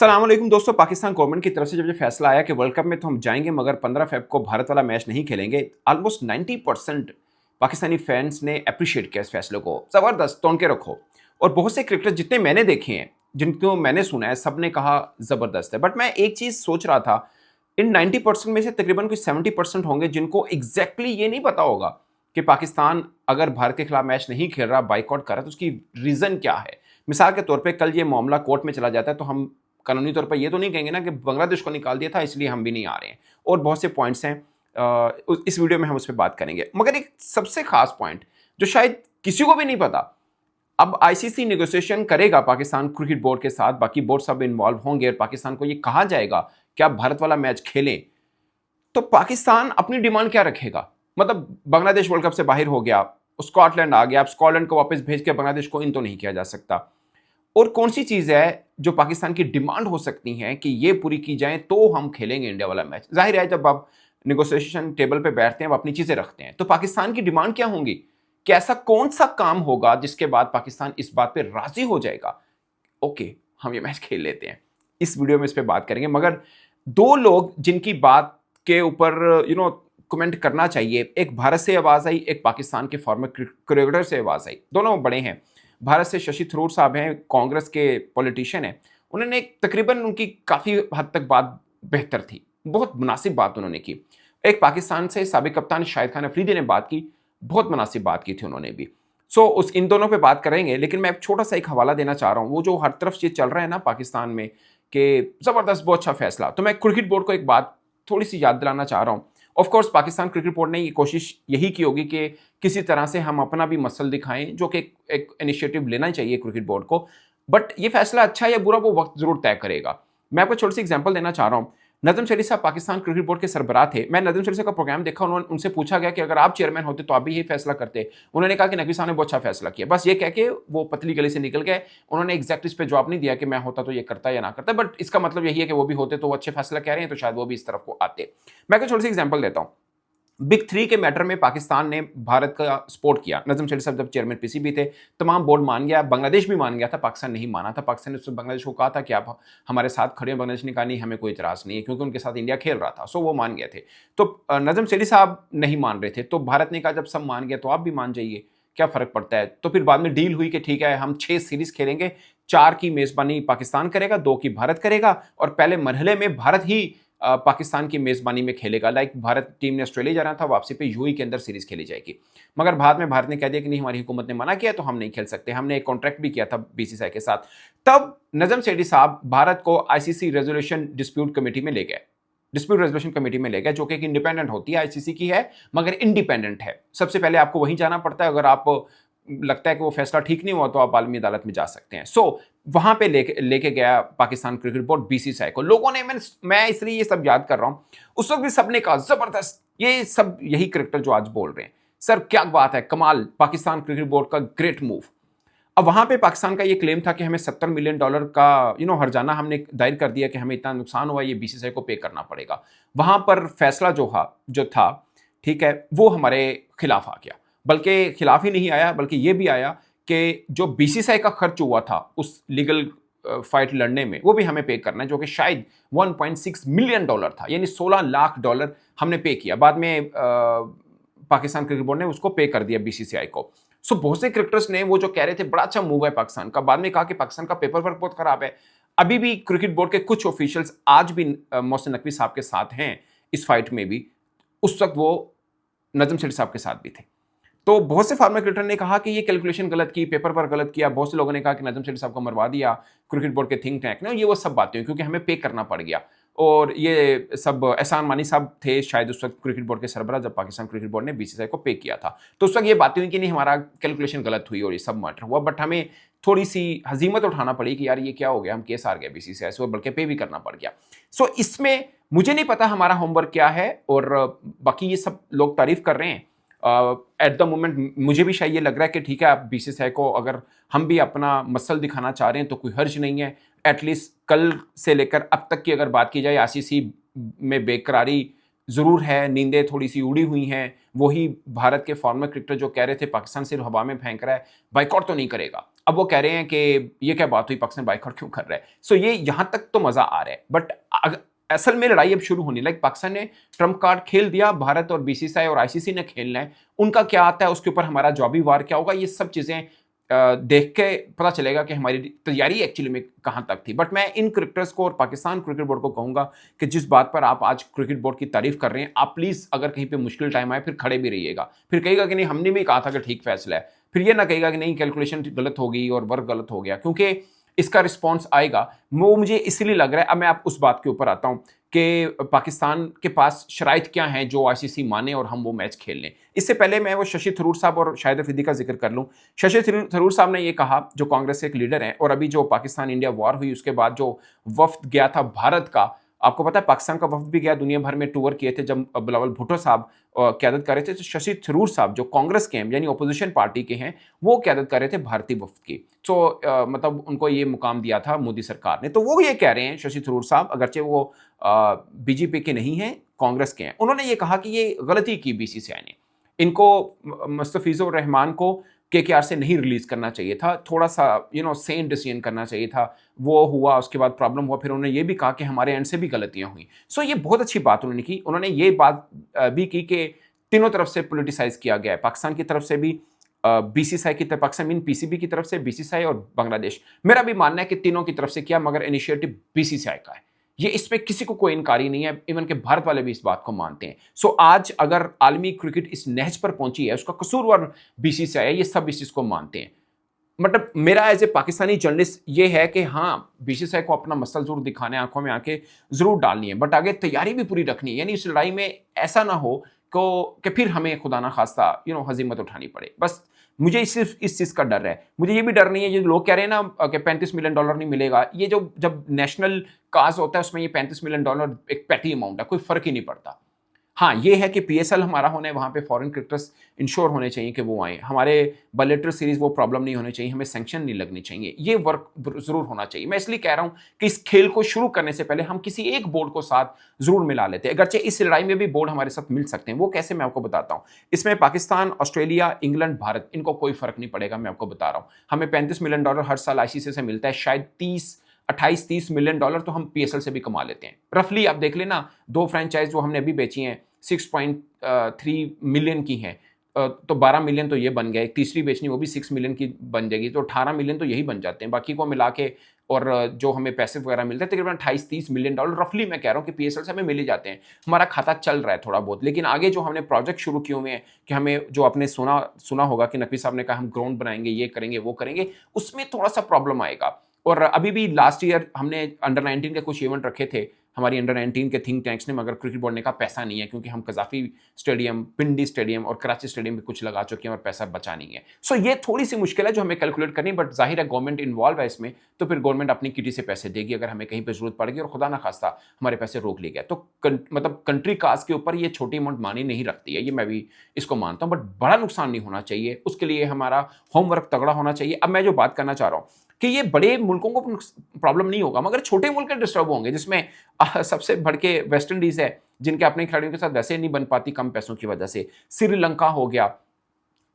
सलाम अलैकुम दोस्तों। पाकिस्तान गवर्नमेंट की तरफ से जब ये फैसला आया कि वर्ल्ड कप में तो हम जाएंगे मगर 15 फेब को भारत वाला मैच नहीं खेलेंगे, ऑलमोस्ट 90% पाकिस्तानी फैंस ने अप्रिशिएट किया इस फैसले को। ज़बरदस्त, तोड़ के रखो। और बहुत से क्रिकेटर जितने मैंने देखे हैं, जिनको मैंने सुना है, सब ने कहा ज़बरदस्त है। बट मैं एक चीज़ सोच रहा था, इन 90% में से तकरीबन कोई 70% होंगे जिनको एग्जैक्टली ये नहीं पता होगा कि पाकिस्तान अगर भारत के खिलाफ मैच नहीं खेल रहा, बाइकआउट कर रहा है, तो उसकी रीज़न क्या है। मिसाल के तौर पे कल ये मामला कोर्ट में चला जाता है तो हम कानूनी तौर पर ये तो नहीं कहेंगे ना कि बांग्लादेश को निकाल दिया था इसलिए हम भी नहीं आ रहे हैं। और बहुत से पॉइंट्स हैं, इस वीडियो में हम उस पर बात करेंगे। मगर एक सबसे खास पॉइंट जो शायद किसी को भी नहीं पता, अब आईसीसी नेगोशिएशन करेगा पाकिस्तान क्रिकेट बोर्ड के साथ, बाकी बोर्ड सब इन्वॉल्व होंगे और पाकिस्तान को ये कहा जाएगा कि आप भारत वाला मैच खेलें। तो पाकिस्तान अपनी डिमांड क्या रखेगा? मतलब बांग्लादेश वर्ल्ड कप से बाहर हो गया, स्कॉटलैंड आ गया, अब स्कॉटलैंड को वापस भेज के बांग्लादेश को इन तो नहीं किया जा सकता। और कौन सी चीज है जो पाकिस्तान की डिमांड हो सकती है कि ये पूरी की जाए तो हम खेलेंगे इंडिया वाला मैच? जाहिर है जब आप नेगोशिएशन टेबल पे बैठते हैं, आप अपनी चीजें रखते हैं, तो पाकिस्तान की डिमांड क्या होंगी कि ऐसा कौन सा काम होगा जिसके बाद पाकिस्तान इस बात पे राजी हो जाएगा, ओके हम ये मैच खेल लेते हैं। इस वीडियो में इस पे बात करेंगे। मगर दो लोग जिनकी बात के ऊपर कमेंट करना चाहिए, एक भारत से आवाज आई, एक पाकिस्तान के फॉर्मर क्रिकेटर से आवाज आई। दोनों बड़े हैं। भारत से शशि थरूर साहब हैं, कांग्रेस के पॉलिटिशियन हैं। उन्होंने तकरीबन उनकी काफ़ी हद तक बात बेहतर थी, बहुत मुनासिब बात उन्होंने की। एक पाकिस्तान से साबिक कप्तान शाहिद खान अफरीदी ने बात की, बहुत मुनासिब बात की थी उन्होंने भी। उस इन दोनों पे बात करेंगे, लेकिन मैं छोटा सा एक हवाला देना चाह रहा हूँ। वो जो हर तरफ ये चल रहा है ना पाकिस्तान में कि ज़बरदस्त, बहुत अच्छा फैसला, तो मैं क्रिकेट बोर्ड को एक बात थोड़ी सी याद दिलाना चाह रहा हूँ। Of course Pakistan cricket board ने ये कोशिश यही की होगी कि किसी तरह से हम अपना भी मसल दिखाएं, जो कि एक इनिशिएटिव लेना चाहिए क्रिकेट बोर्ड को। बट ये फैसला अच्छा या बुरा वो वक्त जरूर तय करेगा। मैं आपको छोटी सी एग्जांपल देना चाह रहा हूँ। नजम शेरी साहब पाकिस्तान क्रिकेट बोर्ड के सरबराह थे। मैं नजम शेरी साहब का प्रोग्राम देखा, उन्होंने उनसे पूछा गया कि अगर आप चेयरमैन होते तो आप भी यही फैसला करते। उन्होंने कहा कि नकवी साहब ने बहुत अच्छा फैसला किया। बस ये कह के वो पतली गली से निकल गए। उन्होंने एग्जैक्ट इस पर जवाब नहीं दिया कि मैं होता तो ये करता या ना करता, बट इसका मतलब यही है कि वो भी होते तो वो अच्छे फैसला कह रहे हैं तो शायद वो भी इस तरफ को आते। मैं आपको छोटी सी एग्जाम्पल देता हूँ। बिग थ्री के मैटर में पाकिस्तान ने भारत का सपोर्ट किया। नजम शेरी साहब जब चेयरमैन पीसीबी थे, तमाम बोर्ड मान गया, बांग्लादेश भी मान गया था, पाकिस्तान नहीं माना था। पाकिस्तान ने बांग्लादेश को कहा था कि आप हमारे साथ खड़े हैं। बांग्लादेश ने कहा नहीं, हमें कोई इतराज नहीं है, क्योंकि उनके साथ इंडिया खेल रहा था। वो मान गए थे। तो नजम शेरी साहब नहीं मान रहे थे, तो भारत ने कहा जब सब मान गए तो आप भी मान जाइए, क्या फर्क पड़ता है। तो फिर बाद में डील हुई कि ठीक है हम 6 सीरीज खेलेंगे, 4 की मेजबानी पाकिस्तान करेगा, 2 की भारत करेगा, और पहले मरहले में भारत ही पाकिस्तान की मेजबानी में खेलेगा। लाइक भारत टीम ने ऑस्ट्रेलिया जाना था, वापसी पे यूएई के अंदर सीरीज खेली जाएगी। मगर बाद में भारत ने कह दिया कि नहीं, हमारी हुकूमत ने मना किया तो हम नहीं खेल सकते। हमने एक कॉन्ट्रैक्ट भी किया था बीसीसीआई के साथ। तब नजम सेठी साहब भारत को आईसीसी रेजोल्यूशन डिस्प्यूट कमेटी में ले गए, डिस्प्यूट रेजोल्यूशन कमेटी में ले गए, जो कि एक इंडिपेंडेंट होती है, आईसीसी की है मगर इंडिपेंडेंट है। सबसे पहले आपको वहीं जाना पड़ता है। अगर आप लगता है कि वो फैसला ठीक नहीं हुआ तो आप आलमी अदालत में जा सकते हैं। वहां पे लेके गया पाकिस्तान क्रिकेट बोर्ड बीसीसीआई को। लोगों ने, मैं इसलिए ये सब याद कर रहा हूं, उस वक्त भी सबने कहा जबरदस्त, ये सब यही क्रिकेटर जो आज बोल रहे हैं, सर क्या बात है, कमाल, पाकिस्तान क्रिकेट बोर्ड का ग्रेट मूव। अब वहां पे पाकिस्तान का ये क्लेम था कि हमें $70 मिलियन का हर्जाना हमने दायर कर दिया कि हमें इतना नुकसान हुआ, ये बीसीसीआई को पे करना पड़ेगा। वहां पर फैसला जो था ठीक है, वो हमारे खिलाफ आ गया। बल्कि खिलाफ ही नहीं आया, बल्कि ये भी आया कि जो बीसीसीआई का खर्च हुआ था उस लीगल फाइट लड़ने में, वो भी हमें पे करना है, जो कि शायद $1.6 मिलियन था, यानी $16 लाख हमने पे किया। बाद में पाकिस्तान क्रिकेट बोर्ड ने उसको पे कर दिया बीसीसीआई को। बहुत से क्रिकेटर्स ने वो जो कह रहे थे बड़ा अच्छा मूव है पाकिस्तान का, बाद में कहा कि पाकिस्तान का पेपर वर्क बहुत खराब है। अभी भी क्रिकेट बोर्ड के कुछ ऑफिशियल्स आज भी मोहसिन नकवी साहब के साथ हैं इस फाइट में भी। उस वक्त वो नजम शेठी साहब के साथ भी थे। तो बहुत से फार्मर क्रिकेटर ने कहा कि ये कैलकुलेशन गलत की, पेपर पर गलत किया। बहुत से लोगों ने कहा कि नजम शेठी साहब को मरवा दिया क्रिकेट बोर्ड के थिंक टैंक ने। ये वो सब बातें हुई क्योंकि हमें पे करना पड़ गया। और ये सब एहसान मानी साहब थे शायद उस वक्त क्रिकेट बोर्ड के सरबराह, जब पाकिस्तान क्रिकेट बोर्ड ने बीसीसीआई को पे किया था। तो उस वक्त ये बातें हुई कि नहीं, हमारा कैलकुलेशन गलत हुई और ये सब मैटर हुआ। बट हमें थोड़ी सी हजीमत उठाना पड़ी कि यार ये क्या हो गया, हम केस हार गए बीसीसीआई से, बल्कि पे भी करना पड़ गया। इसमें मुझे नहीं पता हमारा होमवर्क क्या है, और बाकी ये सब लोग तारीफ कर रहे हैं। एट द मोमेंट मुझे भी शायद ये लग रहा है कि ठीक है, आप बीसीसीआई को अगर हम भी अपना मसल दिखाना चाह रहे हैं तो कोई हर्ज नहीं है। एटलीस्ट कल से लेकर अब तक की अगर बात की जाए, आईसीसी में बेकरारी ज़रूर है, नींदें थोड़ी सी उड़ी हुई हैं। वही भारत के फॉर्मर क्रिकेटर जो कह रहे थे पाकिस्तान सिर्फ हवा में फेंक रहा है, बाइकआउट तो नहीं करेगा। अब वो कह रहे हैं कि ये क्या बात हुई, पाकिस्तान बाइकआउट क्यों कर रहा है। सो ये यहां तक तो मजा आ रहा है, बट असल में लड़ाई अब शुरू होनी, लाइक पाकिस्तान ने ट्रम्प कार्ड खेल दिया, भारत और बीसीसीआई और आईसीसी ने खेलना है। उनका क्या आता है, उसके ऊपर हमारा जॉबी वार क्या होगा, ये सब चीजें देख के पता चलेगा कि हमारी तैयारी एक्चुअली में कहां तक थी। बट मैं इन क्रिकेटर्स को और पाकिस्तान क्रिकेट बोर्ड को कहूंगा कि जिस बात पर आप आज क्रिकेट बोर्ड की तारीफ कर रहे हैं, आप प्लीज अगर कहीं पे मुश्किल टाइम आए फिर खड़े भी रहिएगा। फिर कहेगा कि नहीं हमने भी कहा था कि ठीक फैसला है, फिर ये ना कहेगा कि नहीं कैलकुलेशन गलत हो गई और वर्क गलत हो गया, क्योंकि इसका रिस्पॉन्स आएगा। वो मुझे इसलिए लग रहा है, अब मैं आप उस बात के ऊपर आता हूं कि पाकिस्तान के पास शराइत क्या हैं जो आईसीसी माने और हम वो मैच खेल लें। इससे पहले मैं वो शशि थरूर साहब और शाहिद अफरीदी का जिक्र कर लूं। शशि थरूर साहब ने ये कहा, जो कांग्रेस के एक लीडर हैं, और अभी जो पाकिस्तान इंडिया वॉर हुई उसके बाद जो वफ्द गया था भारत का, आपको पता है पाकिस्तान का वफ्द भी गया, दुनिया भर में टूर किए थे। जब बिलावल भुट्टो साहब क्यादत कर रहे थे, तो शशि थरूर साहब जो कांग्रेस के हैं यानी ऑपोजिशन पार्टी के हैं, वो क्यादत कर रहे थे भारतीय वफ्द की। तो मतलब उनको ये मुकाम दिया था मोदी सरकार ने। तो वो ये कह रहे हैं शशि थरूर साहब, अगरचे वो बीजेपी के नहीं हैं, कांग्रेस के हैं, उन्होंने ये कहा कि ये गलती की बीसीसीआई ने, इनको मुस्तफिजुर रहमान को केकेआर से नहीं रिलीज करना चाहिए था, थोड़ा सा सेन डिसीजन करना चाहिए था। वो हुआ, उसके बाद प्रॉब्लम हुआ, फिर उन्होंने ये भी कहा कि हमारे एंड से भी गलतियां हुई। सो ये बहुत अच्छी बात उन्होंने की। उन्होंने ये बात भी की कि तीनों तरफ से पोलिटिसाइज किया गया है, पाकिस्तान की तरफ से भी, बीसीसीआई की तरफ, पाकिस्तान मीन पीसीबी की तरफ से, बीसीसीआई और बांग्लादेश। मेरा भी मानना है कि तीनों की तरफ से किया, मगर इनिशिएटिव बीसीसीआई का है। ये इसमें किसी को कोई इनकारी नहीं है, इवन के भारत वाले भी इस बात को मानते हैं। सो आज अगर आलमी क्रिकेट इस नहज पर पहुंची है, उसका कसूरवार बीसीसीआई है, ये सब इस चीज को मानते हैं। मतलब मेरा एज ए पाकिस्तानी जर्नलिस्ट ये है कि हाँ, बीसीसीआई को अपना मसल जरूर दिखाने, आंखों में आंखें जरूर डालनी है, बट आगे तैयारी भी पूरी रखनी है। यानी इस लड़ाई में ऐसा ना हो कि फिर हमें खुदा ना खास्ता हजीमत उठानी पड़े। बस मुझे सिर्फ इस चीज का डर है। मुझे ये भी डर नहीं है, ये लोग कह रहे हैं ना कि $35 मिलियन नहीं मिलेगा, ये जो जब नेशनल काज होता है उसमें ये $35 मिलियन एक पैटी अमाउंट है, कोई फर्क ही नहीं पड़ता। हाँ, ये है कि पीएसएल हमारा होना है, वहाँ पे फॉरेन क्रिकेटर्स इंश्योर होने चाहिए कि वो आए, हमारे बायलैटरल सीरीज वो प्रॉब्लम नहीं होनी चाहिए, हमें सैंक्शन नहीं लगनी चाहिए, ये वर्क जरूर होना चाहिए। मैं इसलिए कह रहा हूँ कि इस खेल को शुरू करने से पहले हम किसी एक बोर्ड को साथ जरूर मिला लेते हैं। अगरचे इस लड़ाई में भी बोर्ड हमारे साथ मिल सकते हैं, वो कैसे मैं आपको बताता हूँ। इसमें पाकिस्तान, ऑस्ट्रेलिया, इंग्लैंड, भारत, इनको कोई फर्क नहीं पड़ेगा, मैं आपको बता रहा हूँ। हमें $35 मिलियन हर साल आईसीसी से मिलता है, शायद 28-30 मिलियन तो हम पीएसएल से भी कमा लेते हैं। रफली आप देख लेना, 2 फ्रेंचाइज जो हमने अभी बेची हैं 6.3 मिलियन की हैं, तो 12 मिलियन तो ये बन गए, तीसरी बेचनी वो भी 6 मिलियन की बन जाएगी, तो 18 मिलियन तो यही बन जाते हैं। बाकी को मिला के और जो हमें पैसे वगैरह मिलते हैं तकरीबन $28-30 मिलियन रफली मैं कह रहा हूँ कि पीएसएल से हमें मिल ही जाते हैं। हमारा खाता चल रहा है थोड़ा बहुत, लेकिन आगे जो हमने प्रोजेक्ट शुरू किए हुए हैं कि हमें, जो आपने सुना होगा कि नकवी साहब ने कहा हम ग्राउंड बनाएंगे, ये करेंगे, वो करेंगे, उसमें थोड़ा सा प्रॉब्लम आएगा। और अभी भी लास्ट ईयर हमने अंडर 19 के कुछ इवेंट रखे थे हमारी अंडर 19 के थिंक टैंक्स ने, मगर क्रिकेट बोर्ड ने कहा पैसा नहीं है, क्योंकि हम कजाफी स्टेडियम, पिंडी स्टेडियम और कराची स्टेडियम में कुछ लगा चुके हैं और पैसा बचा नहीं है। सो ये थोड़ी सी मुश्किल है जो हमें कैलकुलेट करनी, बट जाहिर है गवर्नमेंट इन्वॉल्व है इसमें, तो फिर गवर्नमेंट अपनी किटी से पैसे देगी अगर हमें कहीं पर जरूरत पड़ेगी और खुदा ना खास्ता हमारे पैसे रोक लिए गए तो। मतलब कंट्री काज के ऊपर ये छोटी अमाउंट मानी नहीं रखती है, ये मैं भी इसको मानता हूँ, बट बड़ा नुकसान नहीं होना चाहिए, उसके लिए हमारा होमवर्क तगड़ा होना चाहिए। अब मैं जो बात करना चाह रहा हूँ कि ये बड़े मुल्कों को प्रॉब्लम नहीं होगा, मगर छोटे मुल्क डिस्टर्ब होंगे, जिसमें सबसे बढ़ के वेस्ट इंडीज है, जिनके अपने खिलाड़ियों के साथ वैसे नहीं बन पाती कम पैसों की वजह से, श्रीलंका हो गया,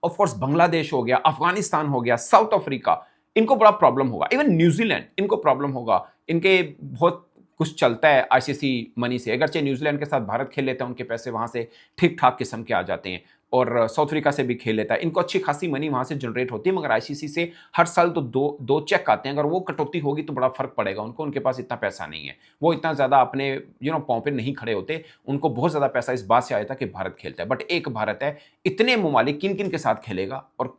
ऑफ कोर्स बांग्लादेश हो गया, अफगानिस्तान हो गया, साउथ अफ्रीका, इनको बड़ा प्रॉब्लम होगा। इवन न्यूजीलैंड, इनको प्रॉब्लम होगा, इनके बहुत कुछ चलता है आईसीसी मनी से, अगरचे न्यूजीलैंड के साथ भारत खेल लेता है, उनके पैसे वहां से ठीक ठाक किस्म के आ जाते हैं, और साउथ अफ्रीका से भी खेल लेता है, इनको अच्छी खासी मनी वहां से जनरेट होती है, मगर आईसीसी से हर साल तो दो चेक आते हैं, अगर वो कटौती होगी तो बड़ा फर्क पड़ेगा उनको, उनके पास इतना पैसा नहीं है, वो इतना ज्यादा अपने पांव पे नहीं खड़े होते, उनको बहुत ज्यादा पैसा इस बात से आया था कि भारत खेलता है, बट एक भारत है, इतने ममालिक किन किन के साथ खेलेगा, और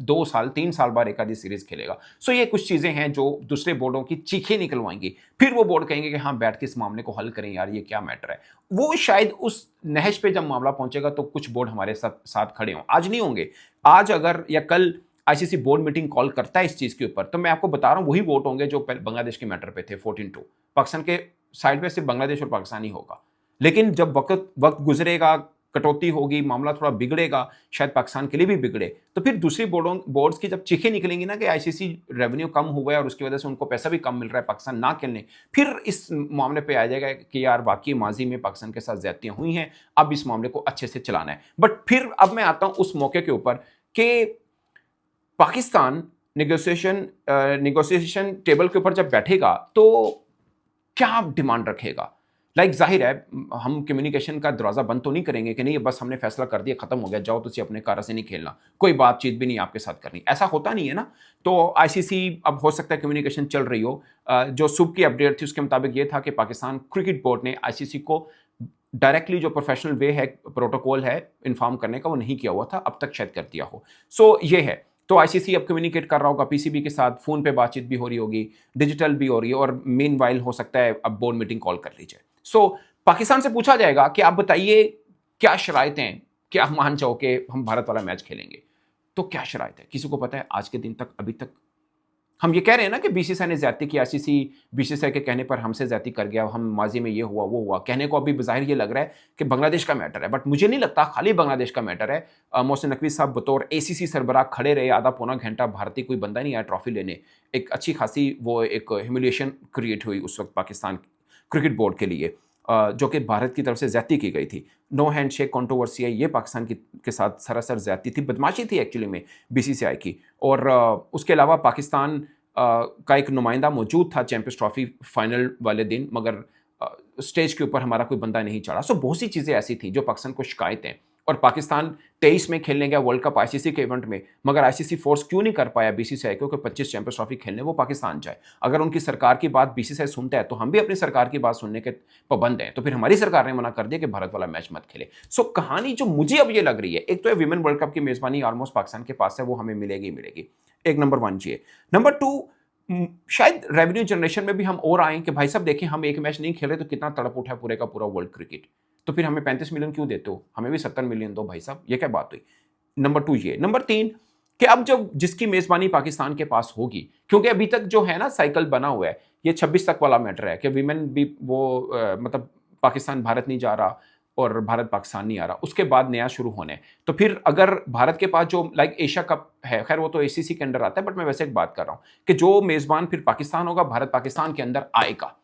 2 साल 3 साल बाद एक आधी सीरीज खेलेगा। सो ये कुछ चीजें हैं जो दूसरे बोर्डों की चीखें निकलवाएंगी, फिर वो बोर्ड कहेंगे कि हाँ बैठ के इस मामले को हल करें यार, ये क्या मैटर है। वो शायद उस नहज पे जब मामला पहुंचेगा तो कुछ बोर्ड हमारे साथ खड़े हों, आज नहीं होंगे। आज अगर या कल आईसीसी बोर्ड मीटिंग कॉल करता है इस चीज के ऊपर, तो मैं आपको बता रहा हूं वही वोट होंगे जो बांग्लादेश के मैटर पे थे 14-2। पाकिस्तान के साइड पे सिर्फ बांग्लादेश और पाकिस्तान ही होगा, लेकिन जब वक्त गुजरेगा, कटौती होगी, मामला थोड़ा बिगड़ेगा, शायद पाकिस्तान के लिए भी बिगड़े, तो फिर दूसरी बोर्ड्स की जब चीखें निकलेंगी ना कि आईसीसी रेवेन्यू कम हुआ है और उसकी वजह से उनको पैसा भी कम मिल रहा है पाकिस्तान ना खेलने, फिर इस मामले पे आ जाएगा कि यार वाकई माजी में पाकिस्तान के साथ ज्यादतियां हुई हैं, अब इस मामले को अच्छे से चलाना है। बट फिर अब मैं आता हूं उस मौके के ऊपर कि पाकिस्तान नेगोशिएशन टेबल के ऊपर जब बैठेगा तो क्या डिमांड रखेगा? जाहिर है हम कम्युनिकेशन का दरवाज़ा बंद तो नहीं करेंगे कि नहीं बस हमने फैसला कर दिया, खत्म हो गया, जाओ तुसी अपने घर से नहीं खेलना, कोई बातचीत भी नहीं आपके साथ करनी, ऐसा होता नहीं है ना। तो आईसीसी अब हो सकता है कम्युनिकेशन चल रही हो। जो सुबह की अपडेट थी उसके मुताबिक ये था कि पाकिस्तान क्रिकेट बोर्ड ने आईसीसी को डायरेक्टली जो प्रोफेशनल वे है, प्रोटोकॉल है इन्फॉर्म करने का, वो नहीं किया हुआ था, अब तक शायद कर दिया हो। सो ये है। तो आईसीसी अब कम्युनिकेट कर रहा होगा पीसीबी के साथ, फोन पे बातचीत भी हो रही होगी, डिजिटल भी हो रही है, और मीनवाइल हो सकता है अब बोर्ड मीटिंग कॉल कर ली जाए। सो पाकिस्तान से पूछा जाएगा कि आप बताइए क्या शराइतें हैं कि आप मान जाओ कि हम भारत वाला मैच खेलेंगे। तो क्या शराइत है, किसी को पता है? आज के दिन तक, अभी तक हम ये कह रहे हैं ना कि बीसीसीआई ने ज्यादती की, आईसीसी बीसीसीआई के कहने पर हमसे ज्यादती कर गया, हम माजी में ये हुआ वो हुआ, कहने को अभी बज़ाहिर ये लग रहा है कि बांग्लादेश का मैटर है, बट मुझे नहीं लगता खाली बांग्लादेश का मैटर है। मोहसिन नकवी साहब बतौर एसीसी सरबराह खड़े रहे आधा पौना घंटा, भारतीय कोई बंदा नहीं आया ट्रॉफी लेने। एक अच्छी खासी वो एक ह्यूमिलिएशन क्रिएट हुई उस वक्त पाकिस्तान क्रिकेट बोर्ड के लिए, जो कि भारत की तरफ से ज्यादती की गई थी। नो हैंड शेक कॉन्ट्रोवर्सी है, ये पाकिस्तान के साथ सरासर ज्यादती थी, बदमाशी थी एक्चुअली में बीसीसीआई की। और उसके अलावा पाकिस्तान का एक नुमाइंदा मौजूद था चैंपियंस ट्रॉफी फाइनल वाले दिन, मगर स्टेज के ऊपर हमारा कोई बंदा नहीं चढ़ा। सो बहुत सी चीज़ें ऐसी थी जो पाकिस्तान को शिकायतें। और पाकिस्तान 23 में खेलने गया वर्ल्ड कप आईसीसी के इवेंट में, मगर आईसीसी फोर्स क्यों नहीं कर पाया बीसीसीआई को कि 25 चैंपियंस ट्रॉफी खेलने वो पाकिस्तान जाए? अगर उनकी सरकार की बात बीसीसीआई सुनता है तो हम भी अपनी सरकार की बात सुनने के पाबंद हैं। तो फिर हमारी सरकार ने मना कर दिया कि भारत वाला मैच मत खेले। सो कहानी जो मुझे अब ये लग रही है, एक तो विमेन वर्ल्ड कप की मेजबानी ऑलमोस्ट पाकिस्तान के पास है, वो हमें मिलेगी ही मिलेगी। एक नंबर 1 ये। नंबर 2, शायद रेवेन्यू जनरेशन में भी हम और आए कि भाई साहब देखिए हम एक मैच नहीं खेल रहे तो कितना तड़प उठा है पूरे का पूरा वर्ल्ड क्रिकेट, तो फिर हमें 35 मिलियन क्यों देते हो, हमें भी 70 मिलियन दो भाई साहब, ये क्या बात हुई? नंबर 2 ये। नंबर 3 कि अब जब जिसकी मेजबानी पाकिस्तान के पास होगी, क्योंकि अभी तक जो है ना साइकिल बना हुआ है, ये 26 तक वाला मैटर है कि विमेन भी वो मतलब पाकिस्तान भारत नहीं जा रहा और भारत पाकिस्तान नहीं आ रहा, उसके बाद नया शुरू होने। तो फिर अगर भारत के पास जो एशिया कप है, खैर वो तो एसीसी के अंडर आता है, बट मैं वैसे एक बात कर रहा हूं कि जो मेजबान फिर पाकिस्तान होगा, भारत पाकिस्तान के अंदर आएगा।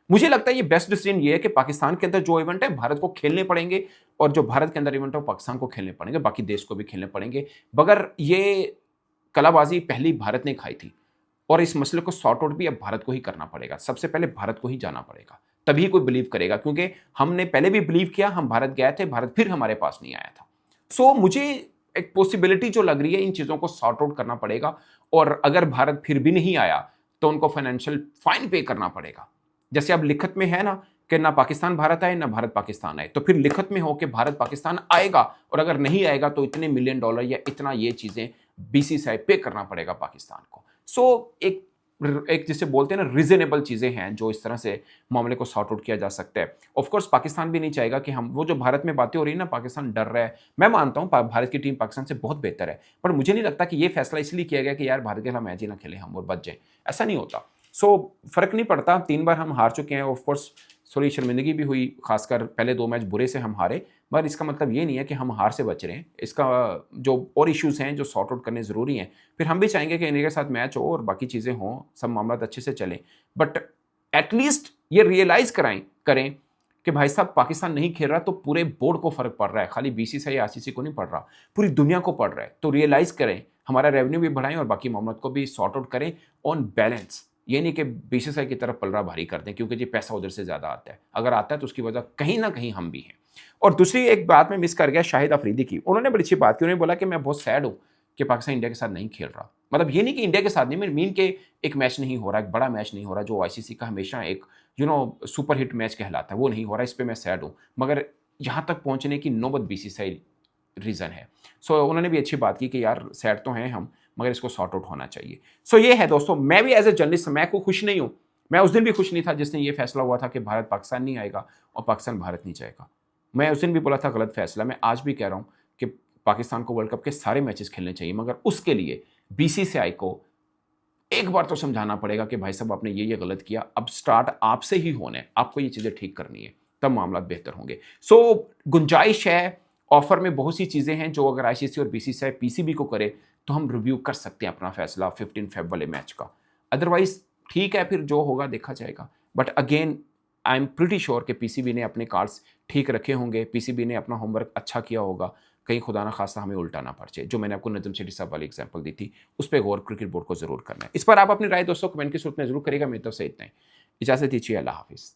मुझे लगता है ये बेस्ट डिसीजन ये है कि पाकिस्तान के अंदर जो इवेंट है भारत को खेलने पड़ेंगे, और जो भारत के अंदर इवेंट है वो पाकिस्तान को खेलने पड़ेंगे, बाकी देश को भी खेलने पड़ेंगे। मगर ये कलाबाजी पहली भारत ने खाई थी, और इस मसले को सॉर्ट आउट भी अब भारत को ही करना पड़ेगा। सबसे पहले भारत को ही जाना पड़ेगा, तभी कोई बिलीव करेगा, क्योंकि हमने पहले भी बिलीव किया, हम भारत गए थे, भारत फिर हमारे पास नहीं आया था। सो मुझे एक पॉसिबिलिटी जो लग रही है, इन चीज़ों को सॉर्ट आउट करना पड़ेगा, और अगर भारत फिर भी नहीं आया तो उनको फाइनेंशियल फाइन पे करना पड़ेगा। जैसे अब लिखत में है ना कि ना पाकिस्तान भारत आए ना भारत पाकिस्तान आए, तो फिर लिखत में हो कि भारत पाकिस्तान आएगा, और अगर नहीं आएगा तो इतने मिलियन डॉलर या इतना ये चीज़ें बीसीसीआई पे करना पड़ेगा पाकिस्तान को। सो एक जिसे बोलते हैं ना रीजनेबल चीज़ें हैं जो इस तरह से मामले को सॉर्ट आउट किया जा सकता है। ऑफ कोर्स पाकिस्तान भी नहीं चाहेगा कि हम, वो जो भारत में बातें हो रही है ना, पाकिस्तान डर रहा है, मैं मानता हूँ भारत की टीम पाकिस्तान से बहुत बेहतर है, पर मुझे नहीं लगता कि ये फैसला इसलिए किया गया कि यार भारत के खिलाफ मैच ही ना खेले हम और बच जाए, ऐसा नहीं होता। सो फर्क नहीं पड़ता, 3 बार हम हार चुके हैं, ऑफ कोर्स थोड़ी शर्मिंदगी भी हुई, खासकर पहले 2 मैच बुरे से हम हारे, मगर इसका मतलब ये नहीं है कि हम हार से बच रहे हैं। इसका जो और इश्यूज हैं जो सॉर्ट आउट करने ज़रूरी हैं, फिर हम भी चाहेंगे कि इंडिया के साथ मैच हो और बाकी चीज़ें हों, सब मामला अच्छे से चलें, बट एटलीस्ट ये रियलाइज़ करें कि भाई साहब पाकिस्तान नहीं खेल रहा तो पूरे बोर्ड को फ़र्क पड़ रहा है, खाली बीसीसीआई या आईसीसी को नहीं पड़ रहा, पूरी दुनिया को पड़ रहा है। तो रियलाइज़ करें, हमारा रेवेन्यू भी बढ़ाएं और बाकी मामलों को भी सॉर्ट आउट करें ऑन बैलेंस। ये नहीं कि बीसीसीआई की तरफ पलड़ा भारी कर दें, क्योंकि जी पैसा उधर से ज़्यादा आता है, अगर आता है तो उसकी वजह कहीं ना कहीं हम भी हैं। और दूसरी एक बात मैं मिस कर गया शाहिद अफरीदी की, उन्होंने बड़ी अच्छी बात की, उन्होंने बोला कि मैं बहुत सैड हूँ कि पाकिस्तान इंडिया के साथ नहीं खेल रहा। मतलब ये नहीं कि इंडिया के साथ नहीं, मीन के एक मैच नहीं हो रहा, एक बड़ा मैच नहीं हो रहा जो आईसीसी का हमेशा एक सुपर हिट मैच कहलाता है, वो नहीं हो रहा, इस पर मैं सैड हूँ, मगर यहाँ तक पहुँचने की नौबत बीसीसीआई रीज़न है। सो उन्होंने भी अच्छी बात की कि यार सैड तो हैं हम, मगर इसको सॉर्ट आउट होना चाहिए। सो ये है दोस्तों, मैं भी एज ए जर्नलिस्ट मैं को खुश नहीं हूँ, मैं उस दिन भी खुश नहीं था जिस दिन ये फैसला हुआ था कि भारत पाकिस्तान नहीं आएगा और पाकिस्तान भारत नहीं जाएगा। मैं उस दिन भी बोला था गलत फैसला, मैं आज भी कह रहा हूँ कि पाकिस्तान को वर्ल्ड कप के सारे मैचेस खेलने चाहिए, मगर उसके लिए बीसीसीआई को एक बार तो समझाना पड़ेगा कि भाई साहब आपने ये गलत किया, अब स्टार्ट आपसे ही होने, आपको ये चीज़ें ठीक करनी है, तब मामला बेहतर होंगे। सो गुंजाइश है, ऑफर में बहुत सी चीज़ें हैं जो अगर आईसीसी और बीसीसीआई पीसीबी को करे तो हम रिव्यू कर सकते हैं अपना फैसला 15 फेब वाले मैच का। अदरवाइज ठीक है, फिर जो होगा देखा जाएगा। But again I am pretty sure कि पीसीबी ने अपने कार्ड्स ठीक रखे होंगे, पीसीबी ने अपना होमवर्क अच्छा किया होगा, कहीं खुदा ना खास्ता हमें उल्टा ना पड़ जाए। जो मैंने आपको नजम सेठी साहब वाली एग्जांपल दी थी, उस पर गौर क्रिकेट बोर्ड को जरूर करना है। इस पर आप अपनी राय दोस्तों कमेंट की सूरत में जरूर करिएगा। मेरी तरफ से इतना ही, इजाजत दीजिए, अल्लाह हाफिज़।